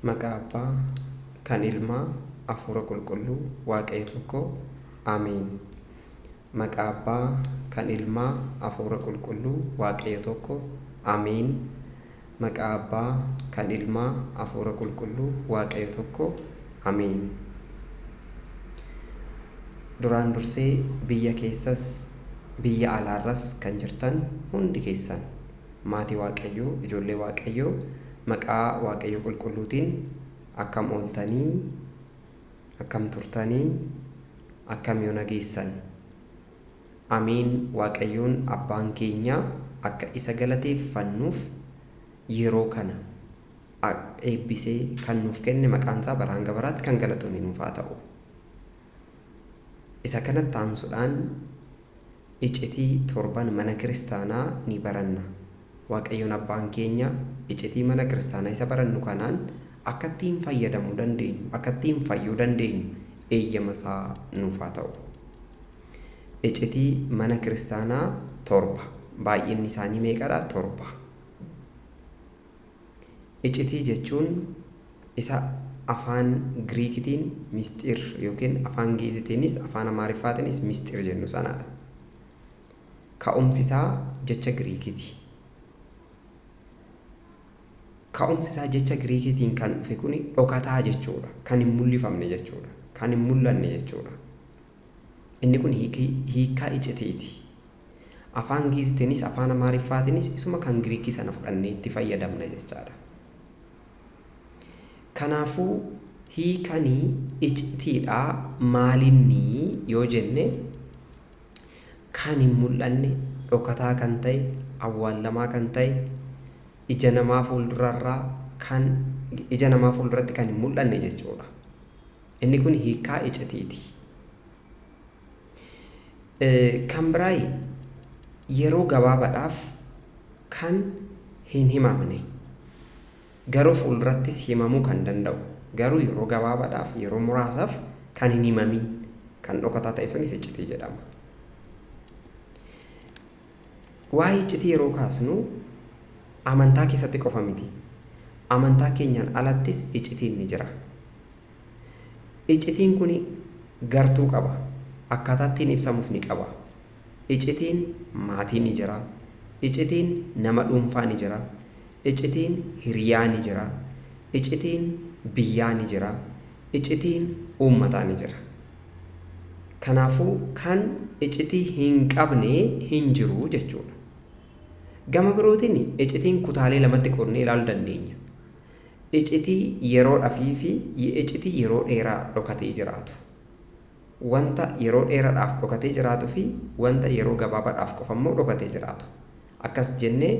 Maqaa Abbaa, kan Ilmaa, Hafuura Qulqulluu, Waaqayyo tokko, Ameen. Maqaa Abbaa, kan Ilmaa, Hafuura Qulqulluu, Waaqayyo tokko, Ameen. Maqaa Abbaa, kan Ilmaa, Hafuura Qulqulluu, Waaqayyo tokko, Ameen. Duraan dursee biyya keessas biyya alaarras kan jirtan hundi keessan maatii Waaqayyoo, ijoollee Waaqayyoo, maqaa Waaqayyo qulqulluutiin akkam ooltanii, akkam turtanii, akkam yoo nageessan. Ameen. Waaqayyoon abbaan keenya akka isa galateeffannuuf yeroo kana eebbisee kan nuuf kenne maqaan isaa baraan gabaraatti kan galatoonni nuuf haa ta'u. Isa kanatti aansuudhaan iccitii torban mana kiristaanaa ni baranna. Waaqayyoon abbaan keenya iccitii mana kiristaanaa isa barannu kanaan akka ittiin fayyadamuu dandeenyu, akka ittiin fayyuu dandeenyu eeyyama isaa nuuf haa ta'u. Iccitii mana kiristaanaa torba. Baay'inni isaanii meeqadha? Torba. Iccitii jechuun isa afaan Giriikitiin misxir yookiin afaan Giizitiinis afaan Amaariffaatiinis misxir jennu sanaadha. Ka'umsi isaa jecha Giriikiti. Ka'umsi isaa jecha Giriikitiin kan dhufe kuni dhokataa jechuudha. Kan hin mul'ifamne jechuudha. Kan hin mul'anne jechuudha. Inni kun hiikaa iccitiiti. Afaan Giizitiinis afaan Amaariffaatiinis isuma kan Giriikii sana fudhannee itti fayyadamna jechaadha. Kanaafuu hiikanii iccitiidhaa maalinni yoo jenne kan hin mul'anne, dhokataa kan ta'e, awwaallamaa kan ta'e, ija namaa fuulduratti kan hin mul'anne jechuudha. Inni kun hiikaa iccitiiti. Kan biraay yeroo gabaabaadhaaf kan hin himamne garuu fuuldurattis himamuu kan danda'u, garuu yeroo gabaabaadhaaf yeroo muraasaaf kan hin himamin kan dhokataa ta'e sunis iccitii jedhama. Waa'ee iccitii yeroo kaasnu amantaa keessatti qofa miti. Amantaa keenyaan alattis iccitiin ni jira. Iccitiin kun gartuu qaba. Akkaataa ittiin ibsamus ni qaba. Iccitiin maatii ni jira. Iccitiin nama dhuunfaa ni jira. Iccitiin hiriyaa ni jira. Iccitiin biyyaa ni jira. Iccitiin uummataa ni jira. Kanaafuu kan iccitii hin qabne hin jiru jechuudha. Gama birootiin iccitiin kutaalee lamatti qoodnee ilaaluu dandeenya. Iccitii yeroodhaafii fi iccitii yeroo dheeraa dhokatee jiraatu. Wanta yeroo dheeraadhaaf dhokatee jiraatuu fi wanta yeroo gabaabaadhaaf qofa immoo dhokatee jiraatu. Akkas jennee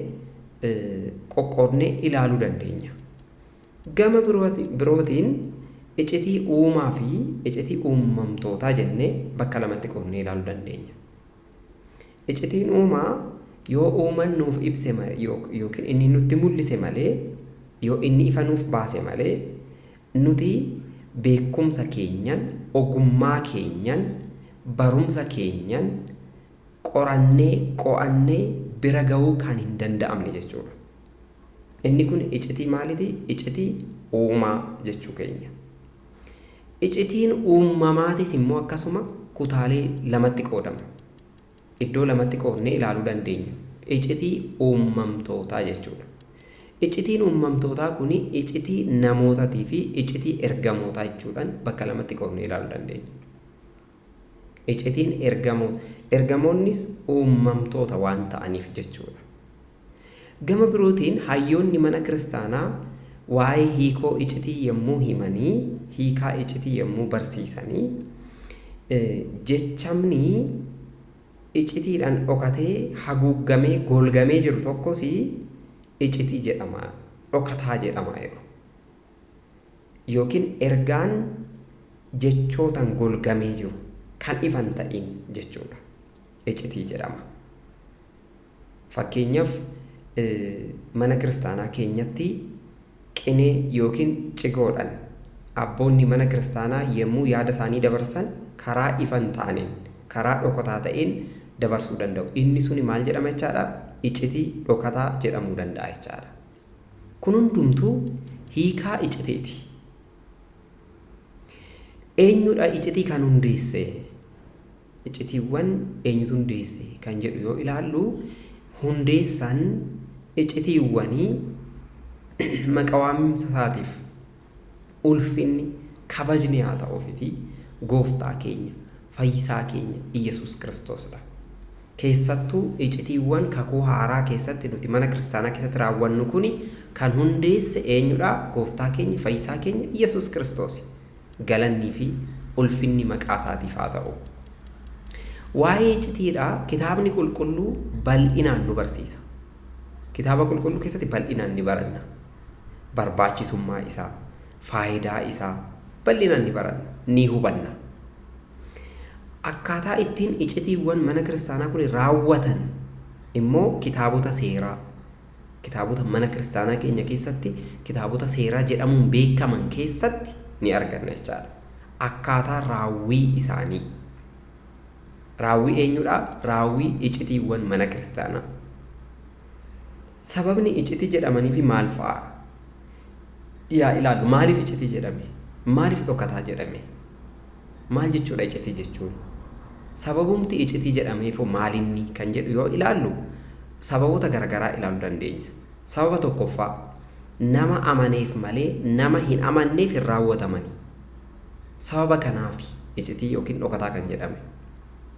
qoqqoodnee ilaaluu dandeenya. Gama birootiin iccitii uumaa fi iccitii uumamtootaa jennee bakka lamatti qoodnee ilaaluu dandeenya. Iccitiin uumaa yoo uuman nuuf ibse yookiin inni nutti mul'ise malee, yoo inni ifa nuuf baase malee, nuti beekumsa keenyan, ogummaa keenyan, barumsa keenyan qorannee qo'annee bira ga'uu kan hin danda'amne jechuudha. Inni kun iccitii maaliiti? Iccitii uumaa jechuu keenya. Iccitiin uumamaatis immoo akkasuma kutaalee lamatti qoodama. Iddoo lamatti qoodnee ilaaluu dandeenya. Iccitii uumamtootaa jechuudha. Iccitiin uumamtootaa kun iccitii namootaatii fi iccitii ergamootaa jechuudhaan bakka lamatti qoodnee ilaaluu dandeenya. Iccitiin ergamoonnis uumamtoota waan ta'aniif jechuudha. Gama birootiin hayyoonni mana kiristaanaa waa'ee hiikoo iccitii yommuu himanii, hiikaa iccitii yommuu barsiisanii, jechamni iccitiidhaan dhokatee haguuggamee golgamee jiru tokkos iccitii jedhama, dhokataa jedhama yeroo. Yookiin ergaan jechootaan golgamee jiru kan ifan ta'in jechuudha. Iccitii jedhama. Fakkeenyaaf mana kiristaanaa keenyatti qinee yookiin cigoodhaan abboonni mana kiristaanaa yommuu yaada isaanii dabarsan karaa ifan ta'aniin, karaa dhokataa ta'een dabarsuu danda'u. Inni suni maal jedhama jechaadha? Iccitii dhokataa jedhamuu danda'a jechaadha. Kun hundumtuu hiikaa icciitiiti. Eenyudha icciitii kan hundeesse? Iccitiiwwan eenyutu hundeesse kan jedhu yoo ilaallu hundeessan iccitiiwwanii maqaa waamamsa isaatiif ulfinni kabajni haa ta'uufiti gooftaa keenya fayyisaa keenya Iyesuus Kiristoosdha. Keessattuu iccitiiwwan kakuu haaraa keessatti nuti mana kiristaanaa keessatti raawwannu kuni kan hundeesse eenyudha? Gooftaa keenya fayyisaa keenya Iyesuus Kiristoos. Galannii fi ulfinni maqaa isaatiif haa ta'u. Waa'ee iccitiidhaa kitaabni qulqulluu bal'inaan nu barsiisa. Kitaaba qulqulluu keessatti bal'inaan ni baranna. Barbaachisummaa isaa, faayidaa isaa bal'inaan ni baranna, ni hubanna. Akkaataa ittiin iccitiiwwan mana kiristaanaa kun raawwatan immoo kitaabota seeraa, kitaabota mana kiristaanaa keenya keessatti kitaabota seeraa jedhamuun beekaman keessatti ni arganna jechaadha. Akkaataa raawwii isaanii. Raawwii eenyudha? Raawwii iccitiiwwan mana kiristaanaa. Sababni iccitii jedhamaniif maal fa'a? Yaa ilaallu, maaliif iccitii jedhame? Maaliif dhokataa jedhame? Maal jechuudha iccitii jechuun? Sababumti iccitii jedhameef maalinni kan jedhu yoo ilaallu sababoota garaagaraa ilaaluu dandeenya. Sababa tokkoffaa nama amaneef malee nama hin amanneef hin raawwatamani. Sababa kanaaf iccitii yookiin dhokataa kan jedhame.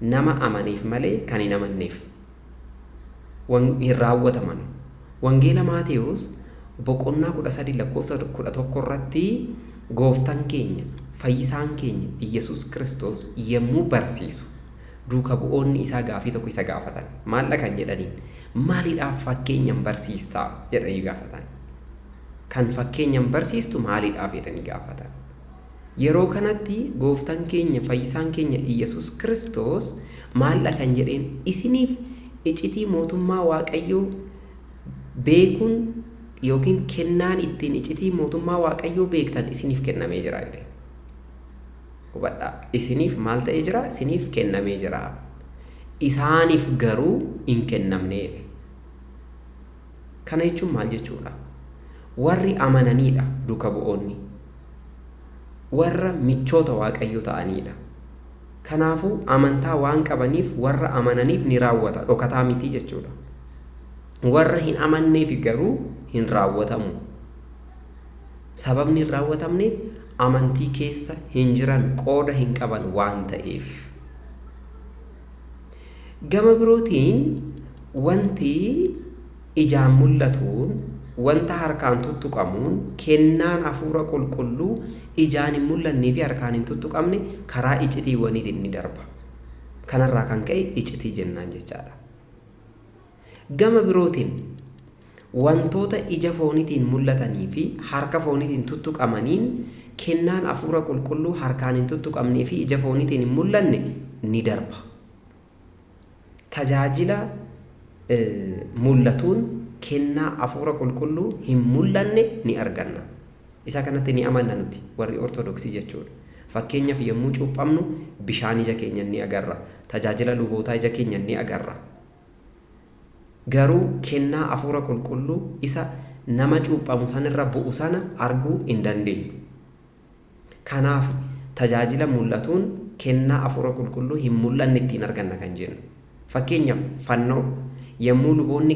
Nama amaneef malee kan hin amanneef hin raawwataman. Wangeela Maatewos boqonnaa 13 lakkoofsa 11 irratti gooftaan keenya fayyisaan keenya Iyesuus Kiristoos yemmuu barsiisu duuka bu'oonni isaa gaafii tokko isa gaafatan. Maal kan jedhaniin? Maaliidhaaf fakkeenyan barsiistaa jedhanii gaafatan. Kan fakkeenyan barsiistu maaliidhaaf jedhanii gaafatan. Yeroo kanatti gooftaan keenya fayyisaan keenya Iyesuus Kiristoos maal kan jedheen? Isiniif iccitii mootummaa Waaqayyoo beekuun yookiin kennaan ittiin iccitii mootummaa Waaqayyoo beektan isiniif kennamee jira jedhe. Hubadhaa, isiniif maal ta'ee jira? Isiniif kennamee jira. Isaaniif garuu hin kennamne. Kana jechuun maal jechuudha? Warri amananiidha duuka bu'oonni. Warra michoota Waaqayyoo ta'aniidha. Kanaafuu amantaa waan qabaniif warra amananiif ni raawwata, dhokataa miti jechuudha. Warra hin amanneef garuu hin raawwatamu. Sababni hin raawwatamneef amantii keessa hin jiran, qooda hin qaban waan ta'eef. Gama birootiin wanti ijaan mul'atuun, wanta harkaan tuttuqamuun, kennaan hafuura qulqulluu ijaan hin mul'annee fi harkaan hin tuttuqamne karaa iccitiiwwaniitiin ni darba. Kanarraa kan ka'e iccitii jennaan jechaadha. Gama birootiin wantoota ija fooniitiin mul'atanii fi harka fooniitiin tuttuqamaniin kennaan hafuura qulqulluu harkaan hin tuttuqamnee fi ija fooniitiin hin mul'anne ni darba. Tajaajila mul'atuun kennaa hafuura qulqulluu hin mul'anne ni arganna. Isa kanatti ni amanna nuti warri Ortodoksii jechuudha. Fakkeenyaaf yommuu cuuphamnu bishaan ija keenya ni agarra. Tajaajila lubootaa ija keenya ni agarra. Garuu kennaa hafuura qulqulluu isa nama cuuphamu sanirra bu'u sana arguu hin dandeenyu. Kanaaf tajaajila mul'atuun kennaa hafuura qulqulluu hin mul'anne ittiin arganna kan jennu. Fakkeenyaaf fannoo yommuu luboonni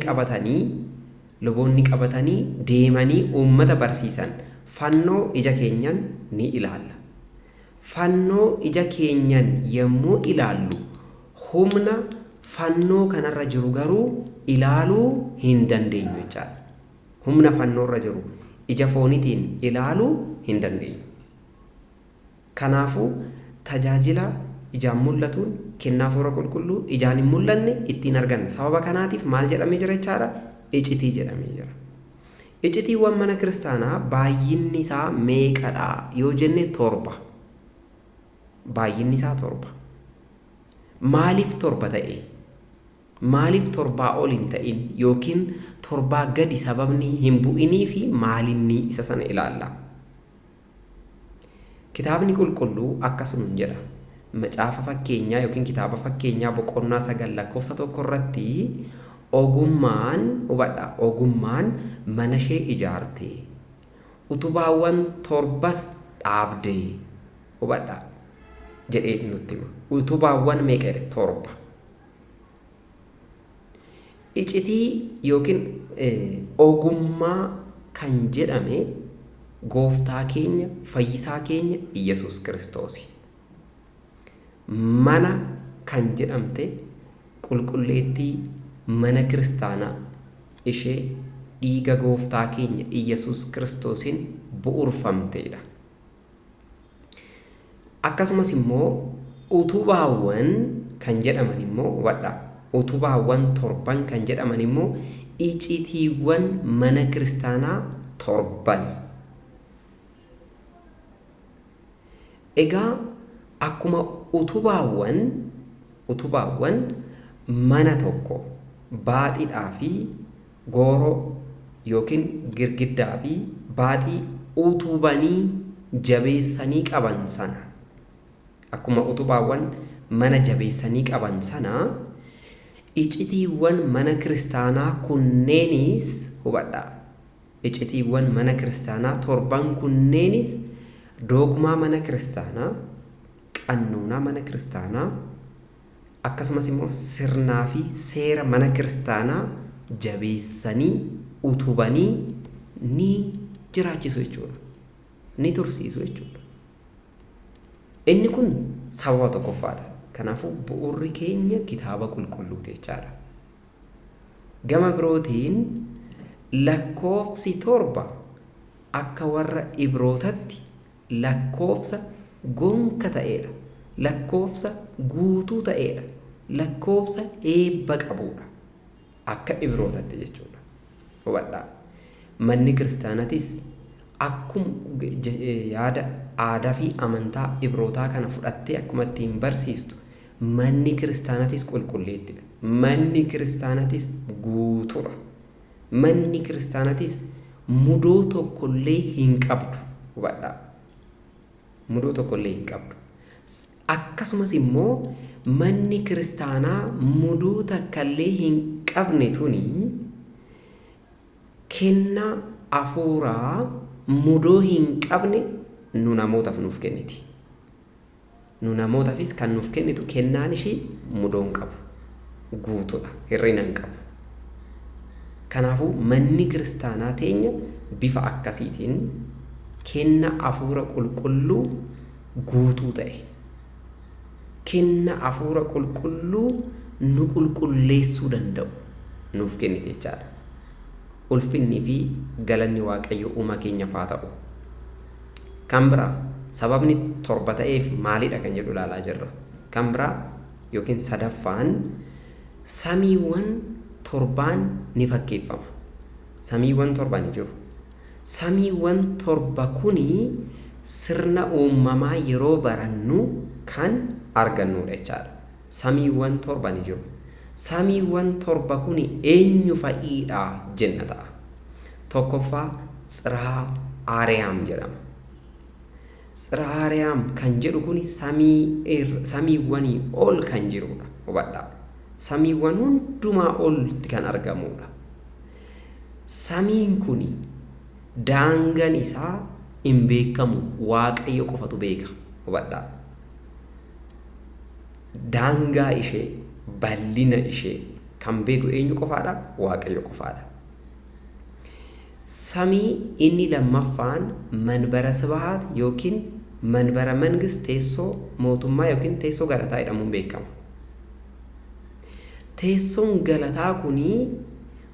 qabatanii deemanii uummata barsiisan fannoo ija keenyan ni ilaalla. Fannoo ija keenyan yommuu ilaallu humna fannoo kanarra jiru garuu ilaaluu hin dandeenyu jechaadha. Humna fannoorra jiru ija fooniitiin ilaaluu hin dandeenyu. Kanaafuu tajaajila ijaan mul'atuun kennaa hafuura qulqulluu ijaan hin mul'anne ittiin arganna. Sababa kanaatiif maal jedhamee jira jechaadha? Iccitii jedhamee jira. Iccitiiwwan mana kiristaanaa baay'inni isaa meeqadha yoo jenne 7. Baay'inni isaa 7. Maaliif 7 ta'e? Maaliif 7 ol hin ta'in yookiin 7 gadi sababni hin bu'inii fi maalinni isa sana ilaalla. Kitaabni qulqulluu akkasumas jedha. Macaafa fakkeenyaa yookiin kitaaba fakkeenyaa boqonnaa 9 lakkoofsa 1 irratti ogummaan mana ishee ijaarte, utubaawwan torbas dhaabdee hubadhaa jedhee nutti hima. Utubaawwan meeqa jedhe? Torba. Icitii yookiin ogummaa kan jedhame gooftaa keenya fayyisaa keenya Iyyasuus Kiristoosi. Mana kan jedhamte qulqulleettii mana kiristaanaa ishee dhiiga gooftaa keenya Iyyasuus Kiristoosiin bu'uurfamteedha. Akkasumas immoo utubaawwan kan jedhaman immoo hubadhaa. Utubaawwan torban kan jedhaman immoo icitiiwwan mana kiristaanaa torban. Egaa akkuma utubaawwan mana tokko baaxiidhaa fi gooroo yookiin girgiddaa fi baaxii utubanii jabeessanii qaban sana, akkuma utubaawwan mana jabeessanii qaban sana, icitiiwwan mana kiristaanaa kunneenis hubadhaa. Icitiiwwan mana kiristaanaa torban kunneenis doogmaa mana kiristaanaa, qannoonaa mana kiristaanaa, akkasumas immoo sirnaa fi seera mana kiristaanaa jabeessanii utubanii ni jiraachisu jechuudha. Ni tursiisu jechuudha. Inni kun sababa tokkoffaadha. Kanaafuu bu'uurri keenya kitaaba qulqulluuti jechaadha. Gama birootiin lakkoofsi torba akka warra Ibrootatti lakkoofsa gonka ta'eedha. Lakkoofsa guutuu ta'eedha. Lakkoofsa eebba qabuudha. Akka Ibrootatti jechuudha. Hubadhaa. Manni kiristaanatis akkuma yaada aadaa fi amantaa Ibrootaa kana fudhattee akkuma ittiin barsiistu manni kiristaanatis qulqulleettidha. Manni kiristaanatis guutuudha. Manni kiristaanatis mudoo tokkollee hin qabdu. Hubadhaa. Mudoo tokkollee hin qabdu. Akkasumas immoo manni kiristaanaa mudoo takkallee hin qabne tuni kennaa hafuuraa mudoo hin qabne nu namootaaf nuuf kenniti. Nu namootaafis kan nuuf kennitu kennaan ishii mudoo hin qabu. Guutuudha. Hir'ina hin qabu. Kanaafuu manni kiristaanaa teenya bifa akkasiitiin kenna hafuura qulqulluu guutuu ta'e. Kenna hafuura qulqulluu nu qulqulleessuu danda'u nuuf kennite jechaadha. Ulfinnii fi galanni Waaqayyo uuma keenyaaf haa ta'u. Kan biraa sababni torba ta'eef maalidha kan jedhu ilaalaa jirra. Kan biraa yookiin sadaffaan samiiwwan torbaan ni fakkeeffama. Samiiwwan torba ni jiru. Samiiwwan torba kuni sirna uumamaa yeroo barannu kan argannudha jechaadha. Samiiwwan torba ni jiru. Samiiwwan torba kuni eenyu fa'iidha jenna ta'a. Tokkoffaa Tsiraa Aariyaam jedhama. Tsiraa Aariyaam kan jedhu kuni samiiwwanii ol kan jirudha. Hubadhaa. Samiiwwan hundumaa olitti kan argamudha. Samiin kuni daangaan isaa hin beekamu. Waaqayyo qofatu beeka. Hubadhaa. Daangaa ishee, bal'ina ishee kan beeku eenyu qofaadha? Waaqayyo qofaadha. Samii inni lammaffaan manbara Sibahat yookiin manbara Mangist, teessoo mootummaa yookiin teessoo galataa jedhamuun beekama. Teessoon galataa kunii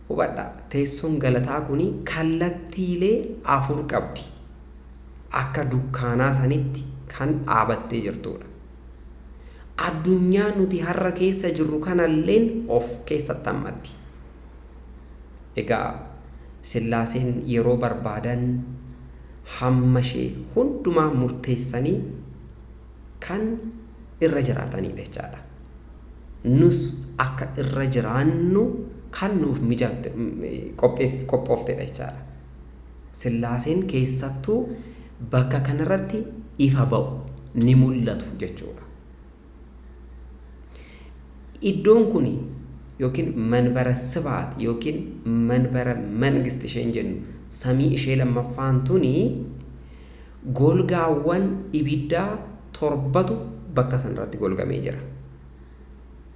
hubadhaa. Teessoon galataa kunii kallattiilee afur qabdi. Akka dukkaanaa sanitti kan dhaabattee jirtudha. Addunyaa nuti har'a keessa jirru kanalleen of keessatti hammatti. Egaa Sillaaseen yeroo barbaadan hamma ishee hundumaa murteessanii kan irra jiraatanidha jechaadha. Nus akka irra jiraannu kan nuuf mijatte qophooftedha jechaadha. Sillaaseen keessattuu bakka kanarratti ifa ba'u ni mul'atu jechuudha. Iddoon kuni yookiin manbara Sibahat yookiin manbara Mangist isheen jennu samii ishee lammaffaan tuni golgaawwan ibiddaa torbatu bakka sanarratti golgamee jira.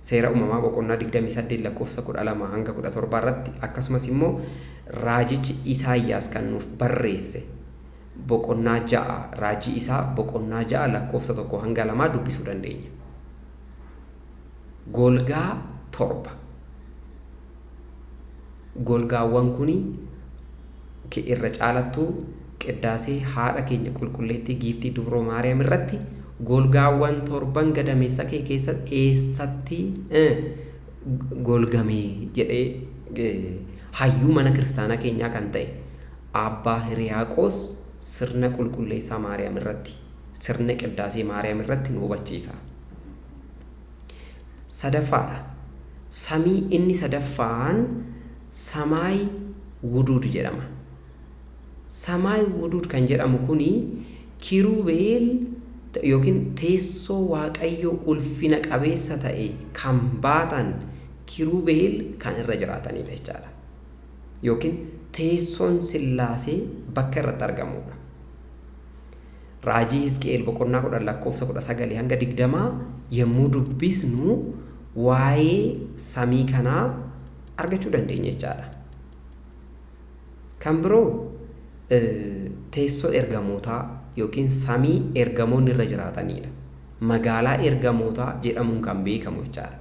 Seera uumamaa boqonnaa 28 lakkoofsa 12 hanga 17 irratti akkasumas immoo raajichi Isaayyaas kan nuuf barreesse boqonnaa 6 raajii isaa boqonnaa 6 lakkoofsa 1 hanga 2 dubbisuu dandeenya. Golgaa torba. Golgaawwan kuni irra caalattuu qiddaasee haadha keenya qulqulleettii giiftii dubroo Maariyaam irratti golgaawwan torban gadameessa kee keessatti eessatti golgamee jedhee hayyuu mana kiristaanaa keenyaa kan ta'e Abbaa Hiriyaaqoos sirna qulqulleessaa Maariyaam irratti sirna qiddaasee Maariyaam irratti nu hubachiisa. Sadaffaadha. Samii inni sadaffaan Samaay Wuduud jedhama. Samaay Wuduud kan jedhamu kuni kiruubeel yookiin teessoo waaqayyoo ulfina qabeessa ta'e kan baatan kiruubeel kan irra jiraatanidha jechaadha. Yookiin teessoon Sillaasee bakka irratti argamudha. Raajii Hisqi'eel boqonnaa 10 lakkoofsa 19 hanga 20 yommuu dubbisnu waa'ee samii kanaa argachuu dandeenya jechaadha. Kan biroo teessoo ergamootaa yookiin samii ergamoonni irra jiraatanidha. Magaalaa ergamootaa jedhamuun kan beekamu jechaadha.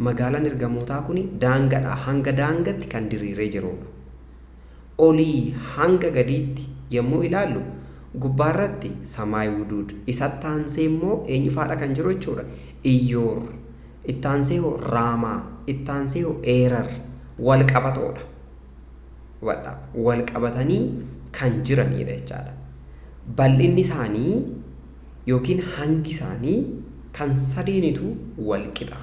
Magaalaan ergamootaa kun daangadhaa hanga daangatti kan diriiree jirudha. Olii hanga gadiitti yommuu ilaallu gubbaarratti Samaay Wuduud, isatti aansee immoo eenyufaadha kan jiru jechuudha. Iyyoor, itti aansee hoo Raamaa, itti aansee hoo Eerar wal qabatoodha. Wal qabatanii kan jiranidha jechaadha. Bal'inni isaanii yookiin hangi isaanii kan sadeenitu wal qixa.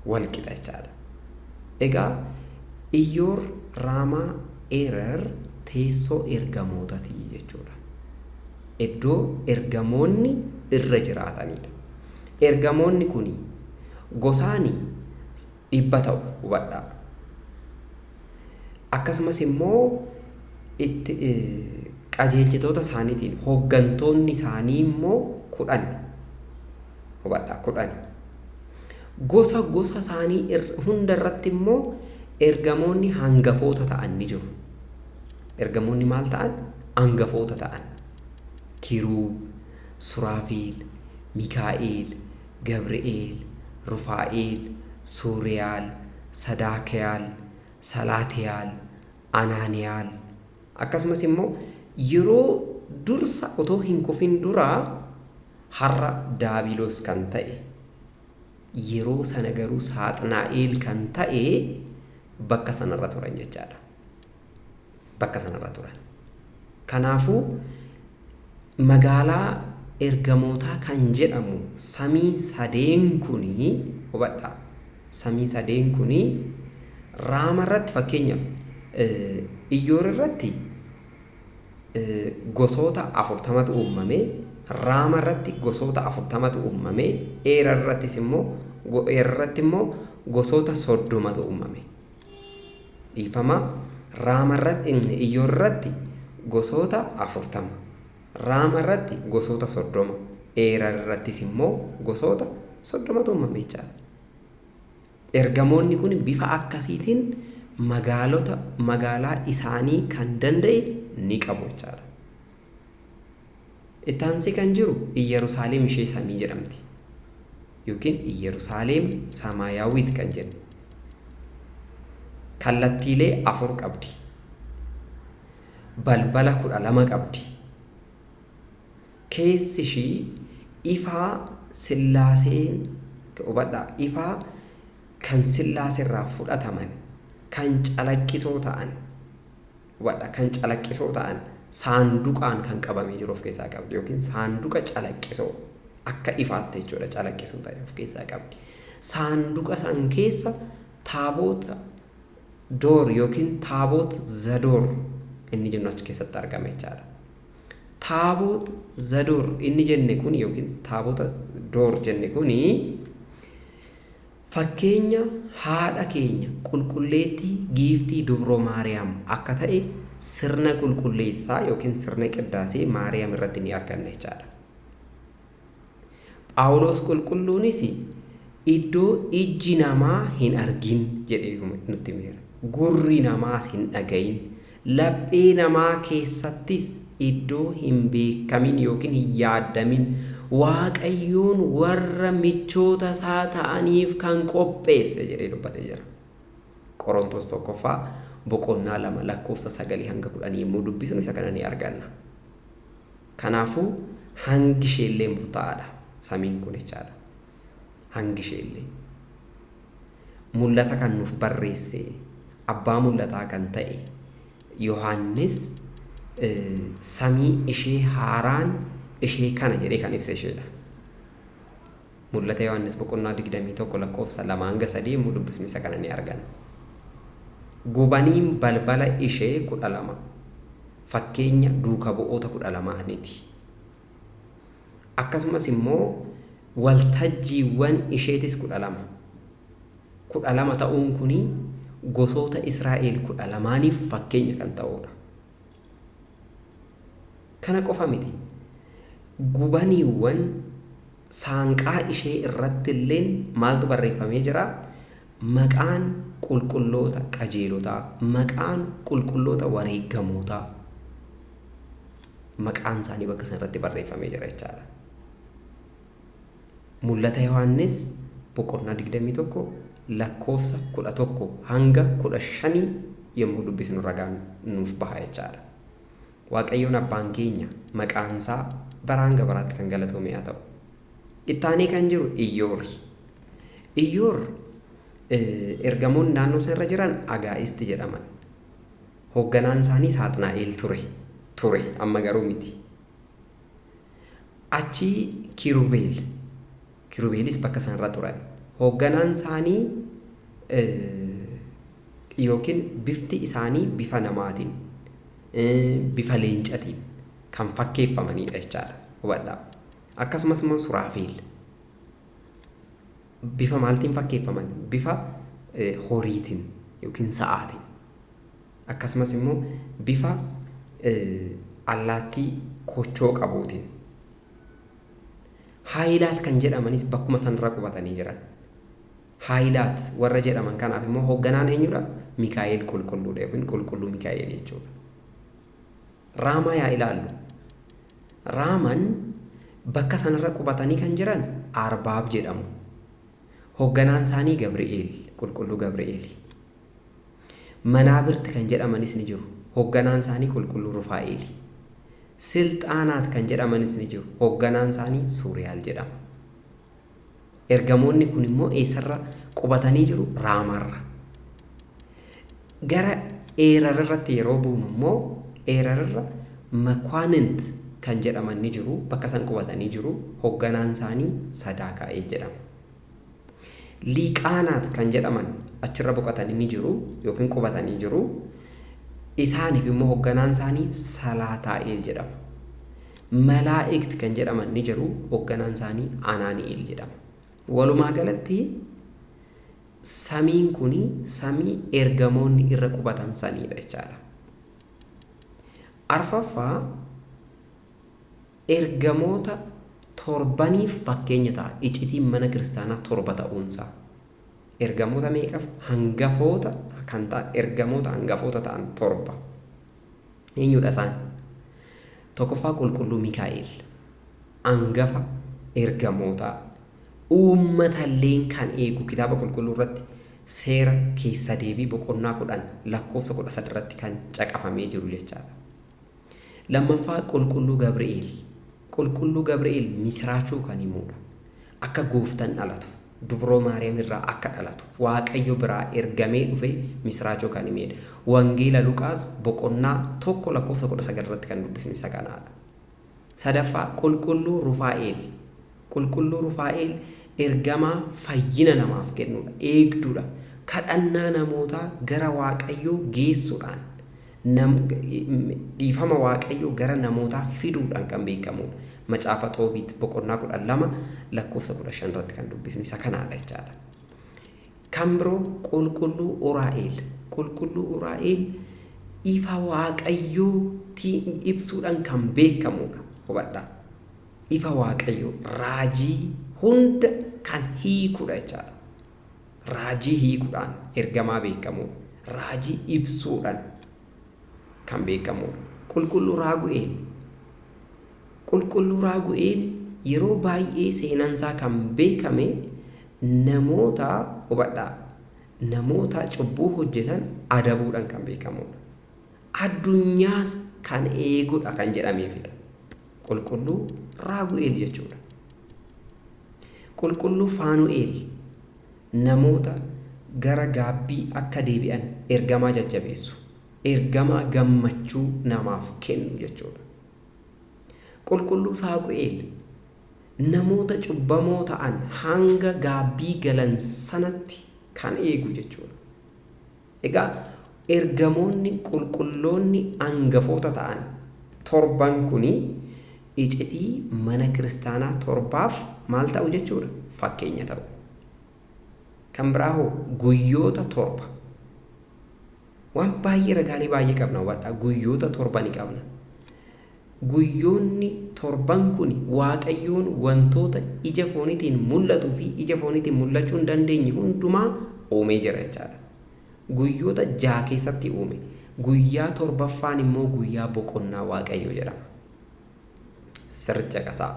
Wal qixa jechaadha. Egaa Iyyoor, Raamaa, Eerar teessoo ergamootaati jechuudha. Iddoo ergamoonni irra jiraatanidha. Ergamoonni kun gosaani 100 ta'u hubadhaa. Akkasumas immoo itti qajeelchitoota isaaniitiin hooggantoonni isaanii immoo 10 hubadhaa 10. Gosa isaanii hunda irratti immoo ergamoonni hangafoota ta'an ni jiru. Ergamoonni maal ta'an? Hangafoota ta'an. Kiruub, Suraafeel, Mikaa'eel, Gabri'eel, Rufaa'eel, Suuriyaal, Sadaakiyaal, Salaatiyaal, Anaaniyaal akkasumas immoo yeroo dursa otoo hin kufin duraa har'a Daabiloos kan ta'e yeroo sana garuu Saaxinaa'eel kan ta'e bakka sanarra turan jechaadha. Bakka sanarra turan. Kanaafuu magaalaa ergamootaa kan jedhamu samii sadeen kunii hubadhaa. Samii sadeen kunii Raama irratti fakkeenyaaf Iyyoor irratti gosoota 40tu uumame, Raama irratti gosoota 40tu uumame, Eerar irrattis immoo gosoota 30tu uumame. Dhiifama Raama irratti Iyyoor irratti gosoota 40, Raama irratti gosoota 30, Eerar irrattis immoo gosoota 30tu uumame jechaadha. Ergamoonni kun bifa akkasiitiin magaalaa isaanii kan danda'e ni qabu jechaadha. Itti aansee kan jiru Iyyerusaaleem ishee samii jedhamti. Yookiin Iyyerusaaleem Samaayaawwiit kan jennu. Kallattiilee 4 qabdi. Balbala 12 qabdi. Keessi ishii ifaa Sillaaseen hubadhaa ifaa kan Sillaaseerraa fudhataman kan calaqqisoo ta'an hubadhaa kan calaqqisoo ta'an saanduqaan kan qabamee jiru of keessaa qabdi yookiin saanduqa calaqqisoo akka ifaatti jechuudha calaqqisoo ta'e of keessaa qabdi. Saanduqa san keessa taaboota door yookiin taaboota zadoor inni jennu achi keessatti argama jechaadha. Taaboota zadoor inni jenne kun yookiin taaboota door jenne kuni fakkeenya haadha keenya qulqulleettii giiftii dubroo Maariyaam akka ta'e sirna qulqulleessaa yookiin sirna qiddaasee Maariyaam irratti ni arganna jechaadha. Phaawulos qulqulluunis iddoo ijji namaa hin argin jedhee nutti himeera. Gurri namaas hin dhagayin. Laphee namaa keessattis iddoo hin beekamin yookiin hin yaadamin Waaqayyoon warra michoota isaa ta'aniif kan qopheesse jedhee dubbatee jira. Qorontos 1:2-9 yommuu dubbisnu isa kana ni arganna. Kanaafuu hangi isheellee murtaa'aadha. Samiin kun jechaadha. Hangi isheellee mul'ata kan nuuf barreesse abbaa mul'ataa kan ta'e Yohaannis samii ishee haaraan ishee kana jedhee kan ibsa isheedha. Mul'ata Yohaannis 21:2-3 yommuu dubbisnu isa kana ni arganna. Gubaniin balbala ishee 12 fakkeenya duuka bu'oota 12ti. Akkasumas immoo waltajjiiwwan isheetis 12 ta'uun kuni gosoota Israa'el 12niif fakkeenya kan ta'udha. Kana qofa miti. Gubaniiwwan saanqaa ishee irratti illee maaltu barreeffamee jira? Maqaan qulqulloota qajeelotaa, maqaan qulqulloota wareegamootaa, maqaan isaanii bakka sana irratti barreeffamee jira jechaadha. Mul'ata Yohaannis 21:11-15 yommuu dubbisnu ragaan nuuf baha jechaadha. Waaqayyoon abbaan keenya maqaan isaa baraan gabaraatti kan galatoome haa ta'u. Ittaanee kan jiru Iyyoori. Iyyoor ergamoonni naannoo sana irra jiran Agaa'isti jedhaman. Hoogganaan isaanii Saaxinaa'eel ture amma garuu miti. Achi Kirubeelis bakka sanarra turan. Hoogganaan isaanii yookiin bifti isaanii bifa namaatiin bifa leencatiin kan fakkeeffamanidha jechaadha. Hubadhaa. Akkasumas immoo Suraafeel bifa maaltiin fakkeeffaman? Bifa horiitiin yookiin sa'aatiin. Akkasumas immoo bifa allaattii kochoo qabuutiin. Haayilaat kan jedhamanis bakkuma sanarra qubatanii jiran. Haayilaat warra jedhaman kanaaf immoo hoogganaan eenyudha? Mikaa'el qulqulluudha yookiin qulqulluu Mikaa'el jechuudha. Raamaa yaa ilaallu. Raaman bakka sanarra qubatanii kan jiran Arbaab jedhamu. Hoogganaan isaanii Gabri'eel, qulqulluu Gabri'eel. Manaabirti kan jedhamanis ni jiru. Hoogganaan isaanii qulqulluu Rufaa'eel. Silxaanaat kan jedhamanis ni jiru. Hoogganaan isaanii Suuriyaal jedhama. Ergamoonni kun immoo eessarra qubatanii jiru? Raamarra. Gara Eerararratti yeroo buunu immoo Eerararra Makwaanint kan jedhaman ni jiru. Bakka san qubatanii jiru. Hoogganaan isaanii Sadaakaa'eel jedhama. Liiqaanaat kan jedhaman achirra boqotanii ni jiru yookiin qubatanii jiru. Isaaniif immoo hoogganaan isaanii Salaataa'eel jedhama. Malaa'ikt kan jedhaman ni jiru. Hoogganaan isaanii Anaani'eel jedhama. Walumaa galatti samiin kuni samii ergamoonni irra qubatan saniidha jechaadha. Arfaffaa ergamoota torbaniif fakkeenya ta'a. Icitiin mana kiristaanaa 7 ta'uunsaa. Ergamoota meeqaf? Hangafoota kan ta'an ergamoota hangafoota ta'an 7. Eenyudha isaan? Tokkoffaa qulqulluu Mikaa'el. Hangafa ergamootaa. Uummatalleen kan eegu kitaaba qulqulluu irratti seera keessa deebii boqonnaa 10 lakkoofsa 13 irratti kan caqafamee jiru jechaadha. Lammaffaa qulqulluu Gabri'eel. Qulqulluu Gabri'eel misiraachuu kan himudha. Akka gooftaan dhalatu, dubroo Maariyaam irraa akka dhalatu, Waaqayyo biraa ergamee dhufe misiraachuu kan himedha. Wangeela Luqaas boqonnaa 1 lakkoofsa 19 irratti kan dubbisnu isa kanaadha. Sadaffaa qulqulluu Rufaa'eel. Qulqulluu Rufaa'eel ergamaa fayyina namaaf kennudha. Eegduudha. Kadhannaa namootaa gara Waaqayyoo geessuudhaan dhiifama Waaqayyoo gara namootaa fiduudhaan kan beekamudha. Macaafa Xoobiit boqonnaa 12 lakkoofsa 15 irratti kan dubbisnu isa kanaadha jechaadha. kan biroo qulqulluu Uraa'el. Qulqulluu Uraa'el ifa waaqayyootiin ibsuudhaan kan beekamudha. Hubadhaa. Ifa waaqayyoo raajii hunda kan hiikudha jechaadha. Raajii hiikuudhaan ergamaa beekamudha. Raajii ibsuudhaan kan beekamudha. Qulqulluu Raagu'eel. Qulqulluu Raagu'eel yeroo baay'ee seenansaa kan beekame namoota hubadhaa namoota cubbuu hojjetan adabuudhaan kan beekamudha. Addunyaas kan eegudha kan jedhameefidha. Qulqulluu Raagu'eel jechuudha. Qulqulluu Faanu'eel namoota gara gaabbii akka deebi'an ergamaa jajjabeessu. Ergamaa gammachuu namaaf kennu jechuudha. Qulqulluu Saagu'eel namoota cubbamoo ta'an hanga gaabbii galan sanatti kan eegu jechuudha. Egaa ergamoonni qulqulloonni hangafoota ta'an torban kuni icitii mana kiristaanaa torbaaf maal ta'u jechuudha? Fakkeenya ta'u. Kan biraahoo guyyoota torba. Waan baay'ee ragaalee baay'ee qabna hubadhaa. Guyyoota torba ni qabna. Guyyoonni torban kun waaqayyoon wantoota ija fooniitiin mul'atuu fi ija fooniitiin mul'achuu hin dandeenye hundumaa uumee jira jechaadha. Guyyoota 6 keessatti uume. Guyyaa torbaffaan immoo guyyaa boqonnaa waaqayyoo jedhama. Sirricha qasaa.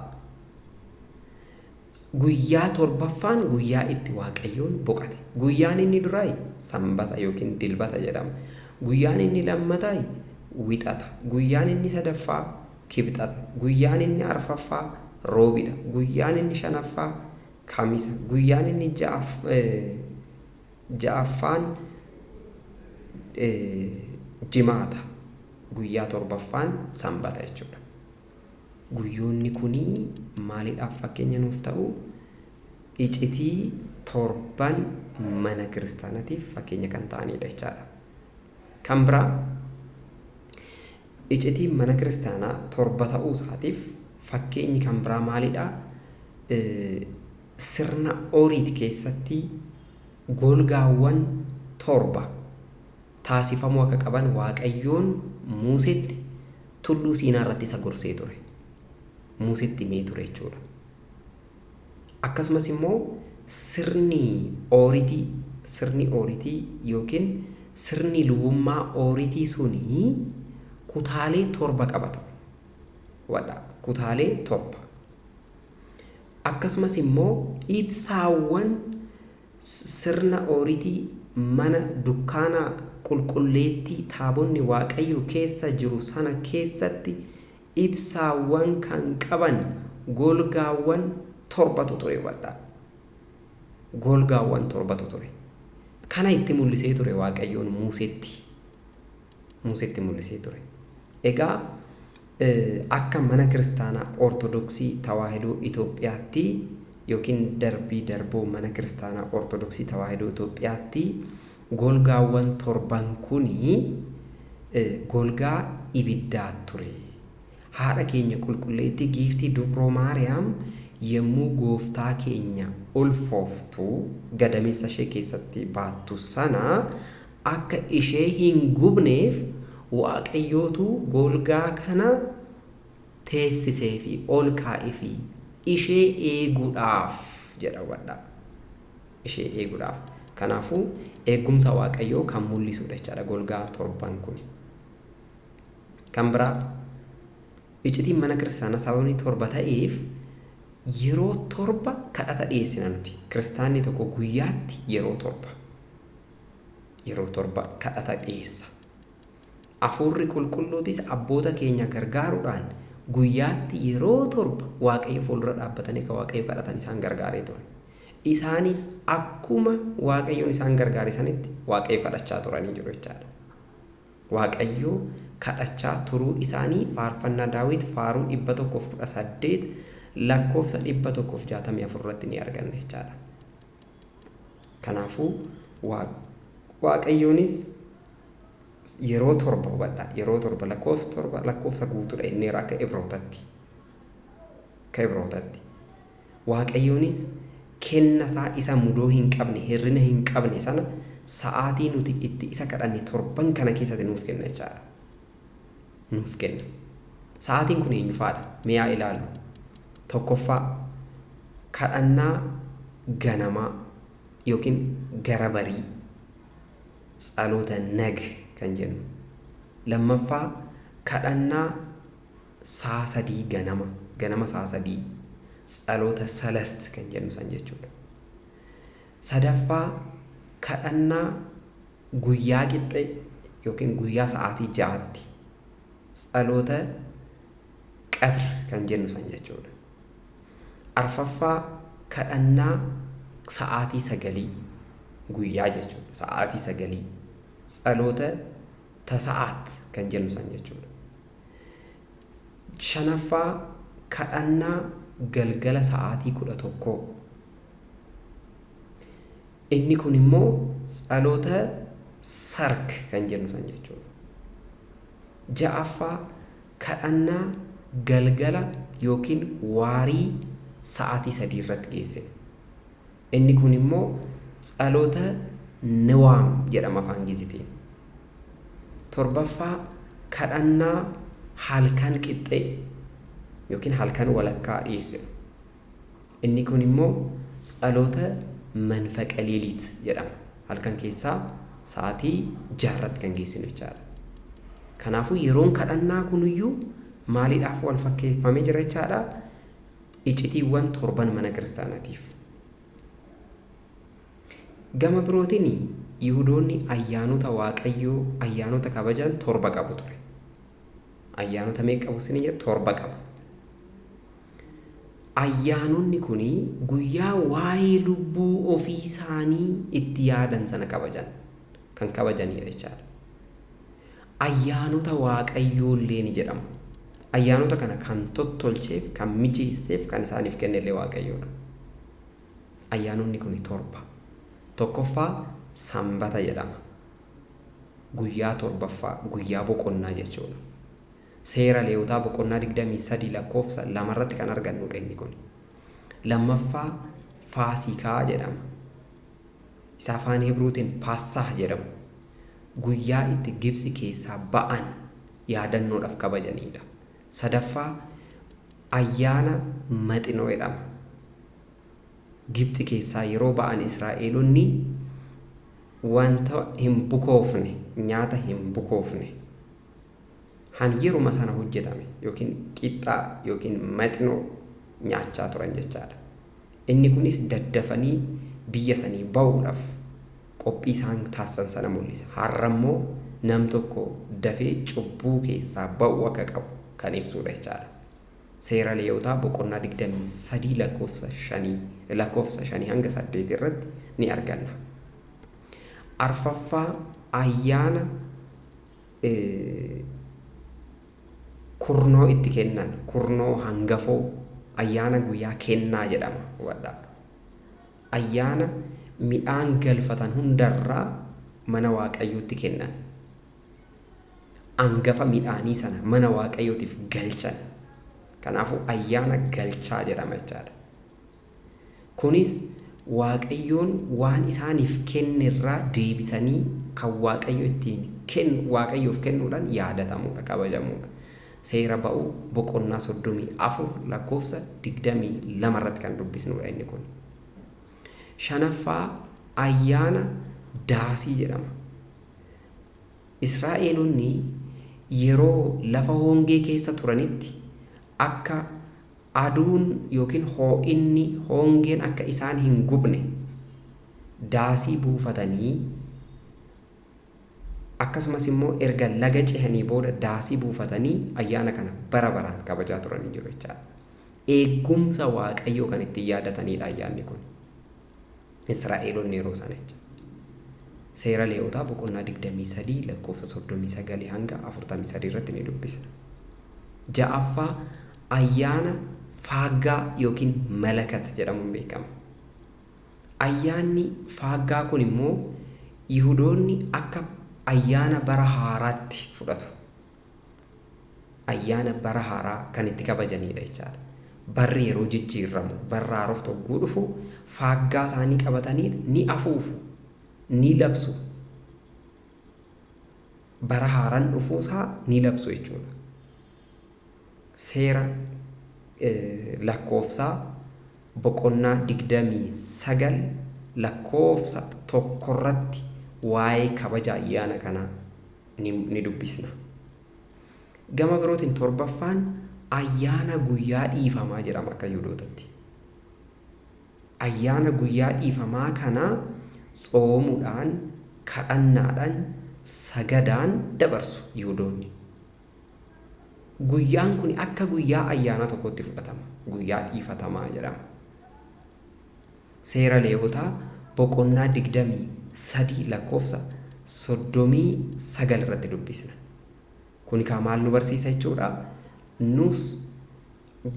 Guyyaa torbaffaan guyyaa itti waaqayyoon boqate. Guyyaan inni duraa sanbata yookiin dilbata jedhama. Guyyaan inni lammataa wixata. Guyyaan inni sadaffaa kibxata. Guyyaan inni arfaffaa roobidha. Guyyaan inni shanaffaa kamisa. Guyyaan inni ja'affaan jimaata. Guyyaa torbaffaan sanbata jechuudha. Guyyoonni kunii maaliidhaaf fakkeenya nuuf ta'u? Icitii torban mana kiristaanatiif fakkeenya kan ta'anidha jechaadha. Kan biraa icitii mana kiristaanaa torba ta'uu isaatiif fakkeenyi kan biraa maalidha? Sirna Ooriit keessatti golgaawwan torba taasifamuu akka qaban waaqayyoon Museetti tulluu Siinaa irratti isa gorsee ture. Museetti himee ture jechuudha. Akkasumas immoo sirni Ooriitii yookiin sirni lubummaa Ooriitii suni kutaalee torba qabata. Kutaalee torba. Akkasumas immoo ibsaawwan sirna Ooriitii mana dukkaanaa qulqulleettii taabonni waaqayyo keessa jiru sana keessatti ibsaawwan kan qaban golgaawwan torbatu ture hubadhaa. Golgaawwan torbatu ture. Kana itti mul'isee ture waaqayyoon Museetti mul'isee ture. Egaa akka mana kiristaanaa Ortodoksii Tawaahidoo Itoophiyaatti yookiin darboo mana kiristaanaa Ortodoksii Tawaahidoo Itoophiyaatti golgaawwan torban kunii golgaa ibiddaa ture. Haadha keenya qulqulleettii giiftii Dubroo Maariyaam yommuu gooftaa keenya ulfooftu gadameessa ishee keessatti baattu sana akka ishee hin gubneef waaqayyootu golgaa kana teessisee fi ol kaa'ee fi ishee eeguudhaaf jedha hubadhaa. Ishee eeguudhaaf. Kanaafuu eegumsa waaqayyoo kan mul'isudha jechaadha golgaa torban kun. Kan biraa icitiin mana kiristaanaa sababni torba ta'eef yeroo torba kadhata dhiyeessina nuti. Kiristaanni tokko guyyaatti yeroo torba kadhata dhiyeessa. Hafuurri qulqulluutis abboota keenya gargaaruudhaan guyyaatti yeroo torba waaqayyo fuuldura dhaabbatanii kan waaqayyo kadhatan isaan gargaaree ture. Isaanis akkuma waaqayyoon isaan gargaare sanitti waaqayyo kadhachaa turanii jiru jechaadha. Waaqayyo kadhachaa turuu isaanii faarfannaa Daawit faaruu 118 lakkoofsa 164 irratti ni arganna jechaadha. Kanaafuu waaqayyoonis yeroo torba hubadhaa. Yeroo torba lakkoofsa guutuudha inni akka Ibrootatti. Waaqayyoonis kennasaa isa mudoo hin qabne hirrina hin qabne sana sa'aatii nuti itti isa kadhanne torban kana keessatti nuuf kenna jechaadha. Nuuf kenna. Sa'aatiin kun eenyu faadha? Mi'aa ilaallu. Tokkoffaa kadhannaa ganamaa yookiin gara barii tsaloota nag kan jennu. Lammaffaa kadhannaa saa sadii ganama saa sadii tsaloota salast kan jennu san jechuudha. Sadaffaa kadhannaa guyyaa qixxe yookiin guyyaa sa'aatii 6tti tsaloota qatr kan jennu san jechuudha. Arfaffaa kadhannaa sa'aatii 9 guyyaa jechuudha. Sa'aatii 9 tsaloota tasa'aat kan jennu san jechuudha. Shanaffaa kadhannaa galgala sa'aatii 11. Inni kun immoo tsaloota sark kan jennu san jechuudha. Ja'affaa kadhannaa galgala yookiin waarii sa'aatii 3 irratti geessinu. Inni kun immoo tsaloota niwaam jedhama afaan Ingiliziitiin. Torbaffaa kadhannaa halkan qixxee yookiin halkan walakkaa dhiyeessinu. Inni kun immoo tsaloota manfaqa leeliit jedhama. Halkan keessaa sa'aatii 6 irratti kan geessinu jechaadha. Kanaafuu yeroon kadhannaa kuniyyuu maaliidhaaf wal fakkeeffamee jira jechaadha? Icitiiwwan torban mana kiristaanaatiif. Gama birootiin Yihudoonni ayyaanota Waaqayyoo ayyaanota kabajan 7 qabu ture. Ayyaanota meeqa qabu isin jedhu 7 qabu. Ayyaanonni kun guyyaa waa'ee lubbuu ofii isaanii itti yaadan sana kan kabajanidha jechaadha. Ayyaanota Waaqayyoo illee ni jedhamu. Ayyaanota kana kan tottolcheef, kan mijeesseef, kan isaaniif kennellee Waaqayyoodha. Ayyaanonni kun 7. Tokkoffaa Sanbata jedhama. Guyyaa 7ffaa guyyaa boqonnaa jechuudha. Seera Lewwotaa boqonnaa 23 lakkoofsa 2 irratti kan argannudha inni kun. Lammaffaa Faasikaa jedhama. Isa afaan Hibruutiin Paassaa jedhamu. Guyyaa itti Gibsi keessaa ba'an yaadannoodhaaf kabajanidha. Sadaffaa ayyaana Maxinoo jedhama. Gibxi keessaa yeroo ba'an Israa'eelonni wanta hin bukoofne, nyaata hin bukoofne han yeruma sana hojjetame yookiin qixxaa yookiin maxinoo nyaachaa turan jechaadha. Inni kunis daddafanii biyya sanii ba'uudhaaf qophii isaan taasisan sana mul'isa. Har'ammoo nam tokko dafee cubbuu keessaa ba'uu akka qabu kan ibsudha jechaadha. Seera Lewwotaa boqonnaa 23 lakkoofsa 5 hanga 8 irratti ni arganna. Arfaffaa ayyaana kurnoo itti kennan, kurnoo hangafoo ayyaana guyyaa kennaa jedhama. Hubadhaa. Ayyaana midhaan galfatan hundarraa mana Waaqayyootti kennan. Hangafa midhaanii sana mana Waaqayyootiif galchan. Kanaafuu ayyaana galchaa jedhama jechaadha. Kunis Waaqayyoon waan isaaniif kennerraa deebisanii kan Waaqayyo ittiin Waaqayyoof kennuudhaan yaadatamudha, kabajamuudha. Seera ba'uu boqonnaa 34 lakkoofsa 22 irratti kan dubbisnudha inni kun. Shanaffaa ayyaana daasii jedhama. Israa'eelonni yeroo lafa hongee keessa turanitti akka aduun yookiin hoo'inni hongeen akka isaan hin gubne daasii buufatanii akkasumas immoo erga laga cehanii booda daasii buufatanii ayyaana kana bara baraan kabajaa turanii jiru jechaadha. Eegumsa Waaqayyoo kan ittiin yaadatanidha ayyaanni kun. Israa'eelonni yeroo sana jechuudha. Seera Lewwotaa boqonnaa 23 lakkoofsa 39 hanga 43 irratti ni dubbisna. Ja'affaa ayyaana faaggaa yookiin malakat jedhamuun beekama. Ayyaanni faaggaa kun immoo Yihudoonni akka ayyaana bara haaraatti fudhatu. Ayyaana bara haaraa kan itti kabajanidha jechaadha. barri yeroo jijjiiramu barra haaroftu hogguu dhufu faaggaa isaanii qabatanii ni afuufu ni labsu. Bara haaraan dhufuusaa ni labsu jechuudha. Seera lakkoofsaa boqonnaa 29 lakkoofsa 1 irratti waa'ee kabaja ayyaana kanaa ni dubbisna. Gama birootiin 7ffaan ayyaana guyyaa dhiifamaa jedhama akka Yihuudootatti. Ayyaana guyyaa dhiifamaa kana tsoomuudhaan, kadhannaadhaan, sagadaan dabarsu Yihuudoonni. Guyyaan kun akka guyyaa ayyaana tokkotti fudhatama. Guyyaa dhiifatamaa jedhama. Seera Lewwotaa boqonnaa 23 lakkoofsa 39 irratti dubbisna. Kun maal nu barsiisa jechuudha? Nus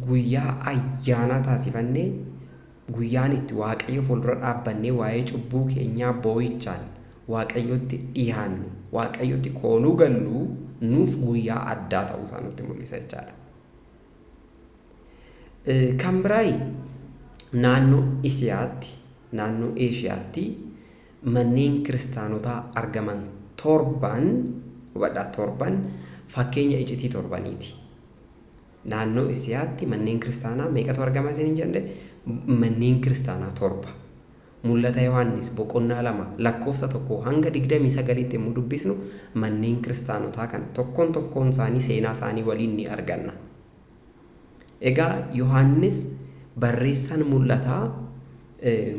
guyyaa ayyaana taasifannee guyyaan itti Waaqayyo fuuldura dhaabbannee waa'ee cubbuu keenyaa boo'ichaan Waaqayyotti dhiyaannu, Waaqayyotti kooluu gallu nuuf guyyaa addaa ta'uu isaa nutti mul'isa jechaadha. Kan biraay naannoo Isiyaatti, naannoo Eeshiyaatti manneen kiristaanotaa argaman 7 fakkeenya iccitii 7niiti. Naannoo Isiyaatti manneen kiristaanaa meeqatu argama isin jenne? Manneen kiristaanaa 7. Mul'ata Yohaannis boqonnaa 2 lakkoofsa 1 hanga 29tti yommuu dubbisnu manneen kiristaanotaa kan tokkoon isaanii seenaa isaanii waliin ni arganna. Egaa Yohaannis barreessaan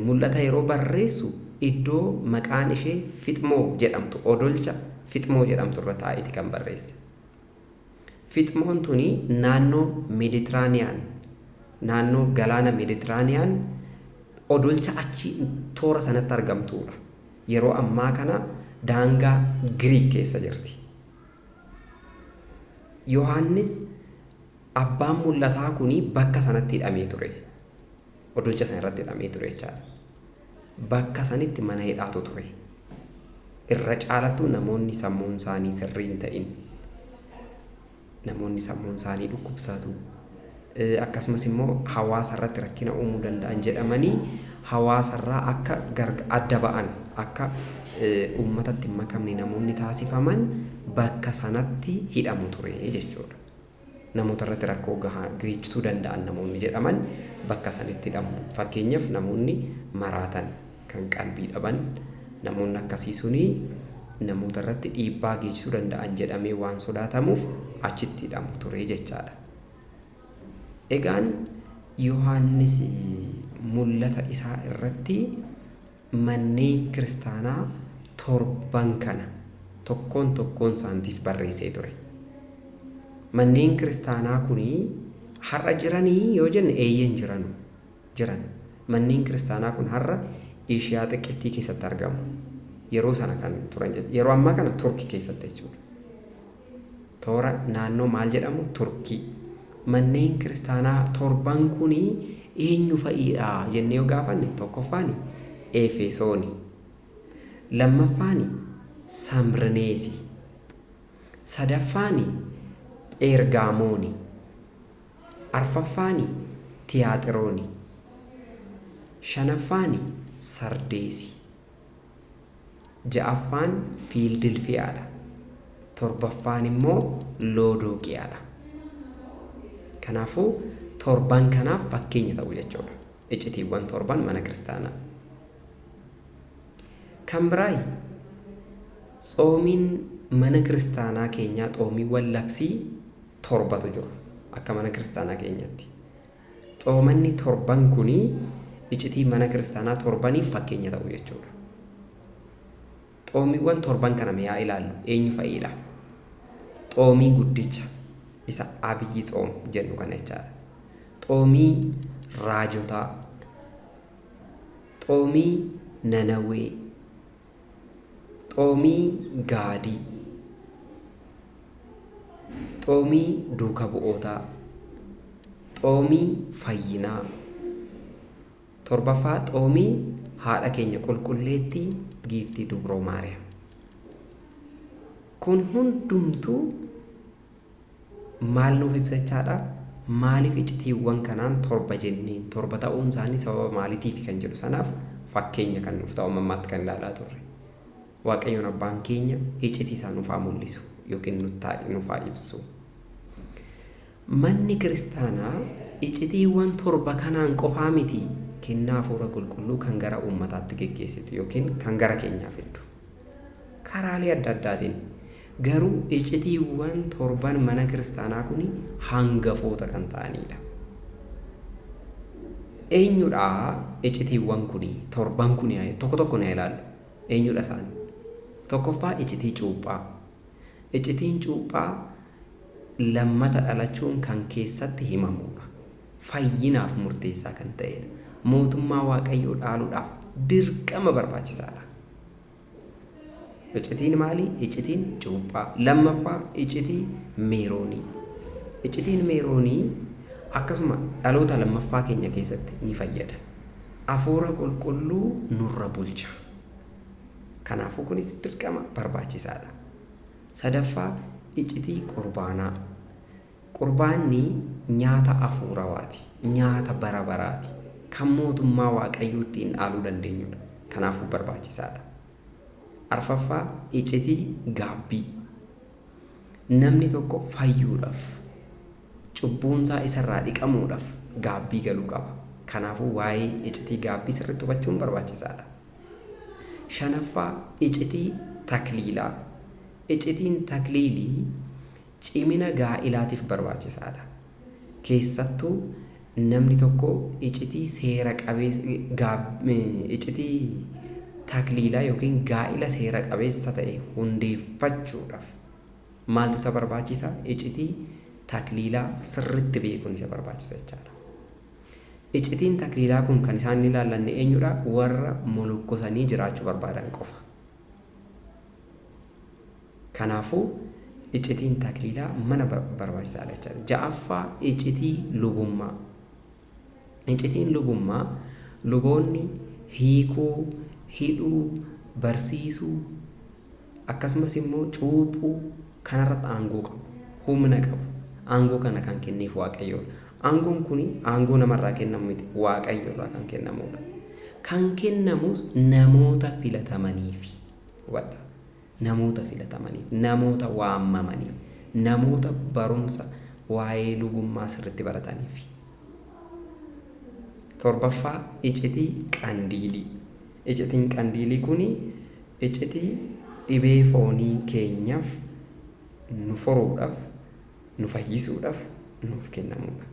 mul'ata yeroo barreessu iddoo maqaan ishee Fixmoo jedhamtu, odolcha Fixmoo jedhamtu irra taa'eeti kan barreesse. Fixmoon tuni naannoo Meeditiraaniyaan, naannoo galaana Meeditiraaniyaan odolcha achi toora sanatti argamtuudha. Yeroo ammaa kana daangaa Giriik keessa jirti. Yohaannis abbaan mul'ataa kuni bakka sanatti hidhamee ture. Odolcha sana irratti hidhamee ture jechaadha. Bakka sanitti mana hidhaatu ture. Irra caalattuu namoonni sammuun isaanii sirrii hin ta'in, namoonni sammuun isaanii dhukkubsatu, akkasumas immoo hawaasa irratti rakkina uumuu danda'an jedhamanii hawaasa irraa akka adda ba'an, akka uummatatti hin makamne namoonni taasifaman bakka sanatti hidhamu ture jechuudha. Namoota irratti rakkoo geessisuu danda'an namoonni jedhaman bakka sanitti hidhamu. Fakkeenyaaf namoonni maraatan, kan qalbii dhaban, namoonni akkasii suni namoota irratti dhiibbaa geessisuu danda'an jedhamee waan sodaatamuuf achitti hidhamu ture jechaadha. Egaan Yohaannis mul'ata isaa irratti manneen kiristaanaa 7 kana tokkoon isaaniitiif barreessee ture. Manneen kiristaanaa kuni har'a jiranii yoo jenne eeyyeen jiran. Manneen kiristaanaa kun har'a Eeshiyaa xiqqittii keessatti argamu. Yeroo sana kan turan yeroo ammaa kana Turkii keessatti jechuudha. Toora naannoo maal jedhamu? Turkii. Manneen kiristaanaa 7 kuni eenyu fa'iidha jennee yoo gaafanne, tokkoffaani Efesooni, lammaffaani Samrineesi, sadaffaani Pheergaamooni, arfaffaani Tiyaaxirooni, shanaffaani Sardeesi, ja'affaan Fiildilfiyaadha, torbaffaan immoo Loodooqiyaadha. Kanaafuu 7 kanaaf fakkeenya ta'u jechuudha. Iccitiiwwan 7 mana kiristaanaa. Kan biraay tsoomiin mana kiristaanaa keenyaa xoomiiwwan labsii 7tu jiru akka mana kiristaanaa keenyatti. Xoomanni 7 kuni iccitii mana kiristaanaa 7niif fakkeenya ta'u jechuudha. Xoomiiwwan 7 kana mee haa ilaallu eenyu fa'iidha? Xoomii guddicha isa abiyyi tsoom jennu kana jechaadha. Xoomii raajotaa, xoomii Nanawwee, xoomii Gaadii, xoomii duuka bu'ootaa, xoomii fayyinaa, torbaffaa xoomii haadha keenya qulqulleettii giiftii Dubroo Maariyaam. Kun hundumtuu maal nuuf ibsachaadha? maaliif icitiiwwan kanaan torba jenneen torba ta'uun isaanii sababa maaliitiif kan jedhu sanaaf fakkeenya kan nuuf ta'u mammaatti kan ilaalaa turre. Waaqayyoon abbaan keenya icitii isaa nuuf haa mul'isu yookiin nuuf haa ibsu. Manni kiristaanaa icitiiwwan torba kanaan qofaa miti kennaa hafuura qulqulluu kan gara uummataatti geggeessitu yookiin kan gara keenyaa fiddu. Karaalee adda addaatiin garuu icitiiwwan torban mana kiristaanaa kun hangafoota kan ta'anidha. Eenyudha icitiiwwan kun torban kun tokko tokko ni ilaallu. Eenyudha isaan? Tokkoffaa icitii cuuphaa. Icitiin cuuphaa lammata dhalachuun kan keessatti himamudha. Fayyinaaf murteessaa kan ta'edha. Mootummaa Waaqayyoo dhaaluudhaaf dirqama barbaachisaadha. Icitiin maali? Icitiin cuuphaa. Lammaffaa icitii meeroonii. Icitiin meeroonii akkasuma dhaloota lammaffaa keenya keessatti ni fayyada. Hafuura qulqulluu nurra bulcha. Kanaafuu kunis dirqama barbaachisaadha. Sadaffaa icitii qurbaanaa. Qurbaanni nyaata hafuurawaati. Nyaata bara baraati. Kan mootummaa Waaqayyootti hin dhaaluu dandeenyudha. Kanaafuu barbaachisaadha. Arfaffaa icitii gaabbii. Namni tokko fayyuudhaaf cubbuunsaa isarraa dhiqamuudhaaf gaabbii galuu qaba. Kanaafuu waa'ee icitii gaabbii sirriitti hubachuun barbaachisaadha. Shanaffaa icitii takliilaa. Icitiin takliilii cimina gaa'ilaatiif barbaachisaadha. Keessattuu namni tokko icitii seera qabeessa icitii takliilaa yookiin gaa'ila seera qabeessa ta'e hundeeffachuudhaaf maaltu isa barbaachisa? Icitii takliilaa sirriitti beekuun isa barbaachisa jechaadha. Icitiin takliilaa kun kan isaan ilaallanne eenyudha? Warra molokkosanii jiraachuu barbaadan qofa. Kanaafuu icitiin takliilaa mana barbaachisaadha jechaadha. Ja'affaa icitii lubummaa. Icitiin lubummaa luboonni hiikuu, hidhuu, barsiisuu akkasumas immoo cuuphuu kanarratti aangoo qabu. Humna qabu. Aangoo kana kan kenneef Waaqayyoodha. Aangoon kun aangoo namarraa kennamu miti. Waaqayyoorraa kan kennamudha. Kan kennamus namoota filatamaniif. Namoota filatamaniif, namoota waamamaniif, namoota barumsa waa'ee lubummaa sirriitti barataniif. Torbaffaa icitii qandiilii. Icitiin qandiilii kun icitii dhibee foonii keenyaaf nu furuudhaaf, nu fayyisuudhaaf nuuf kennamudha.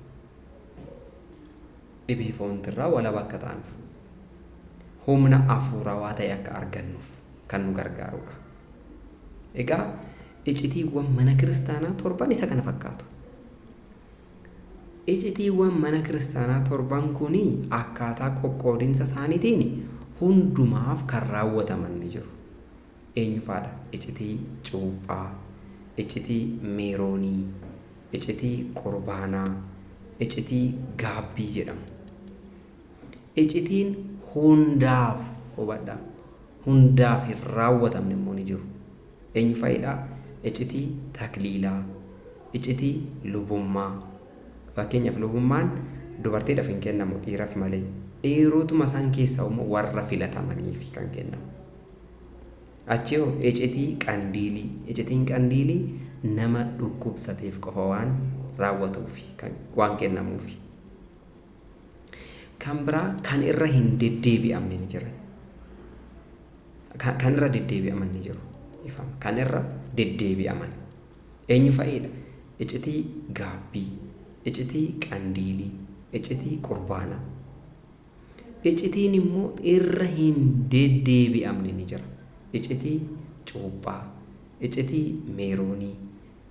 Dhibee foonirraa walaba akka taanuuf, humna hafuurawaa ta'e akka argannuuf kan nu gargaarudha. Egaa icitiiwwan mana kiristaanaa torban isa kana fakkaatu. Icitiiwwan mana kiristaanaa torban kun akkaataa qoqqoodinsa isaaniitiin hundumaaf kan raawwataman ni jiru. Eenyu faadha? Icitii cuuphaa, icitii meeroonii, icitii qurbaanaa, icitii gaabbii jedhamu. Icitiin hundaaf hubadhaa. Hundaaf hin raawwatamne immoo ni jiru. Eenyu faayidhaa? Icitii takliilaa, icitii lubummaa. Fakkeenyaaf lubummaan dubartiidhaaf hin kennamu, dhiiraaf malee. Dhiirotuma isaan keessaa immoo warra filatamaniif kan kennamu. Achii icitii qandiilii. Icitiin qandiilii nama dhukkubsateef qofa waan raawwatuuf waan kennamuuf. Kan biraa kan irra hin deddeebi'amne ni jira. Kan irra deddeebi'aman ni jiru. Kan irra deddeebi'aman. Eenyu fa'iidha? Icitii gaabbii, icitii qandiilii, icitii qurbaanaa. Icitiin immoo irra hin deddeebi'amne ni jira. Icitii cuuphaa, icitii meeroonii,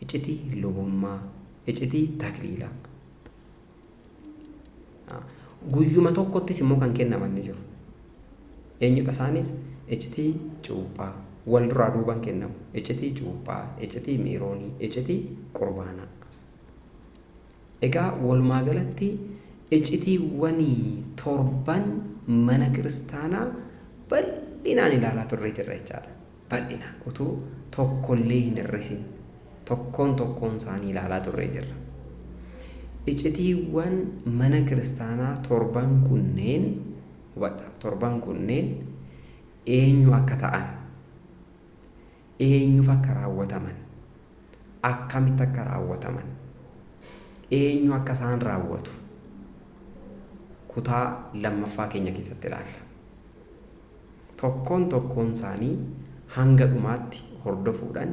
icitii lubummaa, icitii takliilaa. Guyyuma tokkottis immoo kan kennaman ni jiru. Eenyudha isaanis? Icitii cuuphaa. Wal duraa duubaan kennamu. Icitii cuuphaa, icitii meeroonii, icitii qurbaanaa. Egaa walumaa galatti icitiiwwan torban mana kiristaanaa bal'inaan ilaalaa turre jirra jechaadha. Bal'inaan utuu tokkollee hin hir'isin tokkoon isaanii ilaalaa turre jirra. Icitiiwwan mana kiristaanaa torban kunneen eenyu akka ta'an, eenyuuf akka raawwataman, akkamitti akka raawwataman, eenyu akka isaan raawwatu kutaa lammaffaa keenya keessatti ilaalla. Tokkoon isaanii hanga dhumaatti hordofuudhaan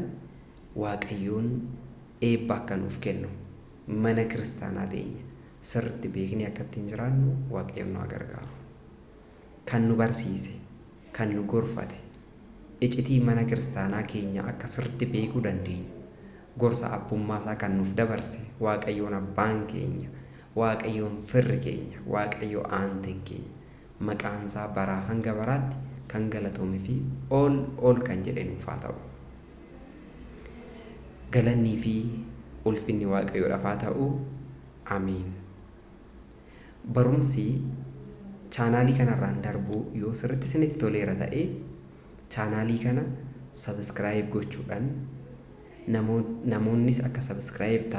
Waaqayyoon eebba akka nuuf kennu mana kiristaanaa teenya sirriitti beeknee akka ittiin jiraannu Waaqayyoon nu gargaaru. Kan nu barsiise, kan nu gorfate, icitii mana kiristaanaa keenya akka sirriitti beekuu dandeenyu, gorsa abbummaa isaa kan nuuf dabarse Waaqayyoon abbaan keenya, Waaqayyoon firri keenya, Waaqayyo aanteen keenya maqaan isaa baraa hanga baraatti kan galatoomee fi ol kan jedhe nuuf haa ta'u. Galannii fi ulfinni Waaqayyoodhaaf haa ta'u. Amiin. Barumsi chaanaalii kanarraan darbuu yoo sirriitti isinitti toleera ta'e chaanaalii kana subscribe gochuudhaan namoonnis akka subscribe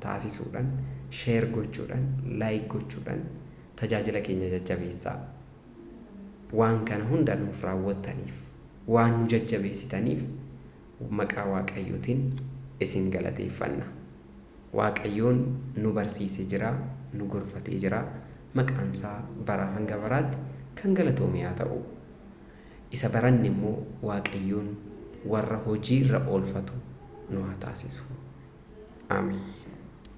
taasisuudhaan share gochuudhaan like gochuudhaan tajaajila keenya jajjabeessaa. Waan kana hunda nuuf raawwattaniif, waan nu jajjabeessitaniif maqaa Waaqayyootiin isin galateeffanna. Waaqayyoon nu barsiisee jira, nu gorfatee jira. Maqaan isaa baraa hanga baraatti kan galatoome haa ta'u. Isa baranne immoo Waaqayyoon warra hojii irra oolfatu nu haa taasisu. Amiin.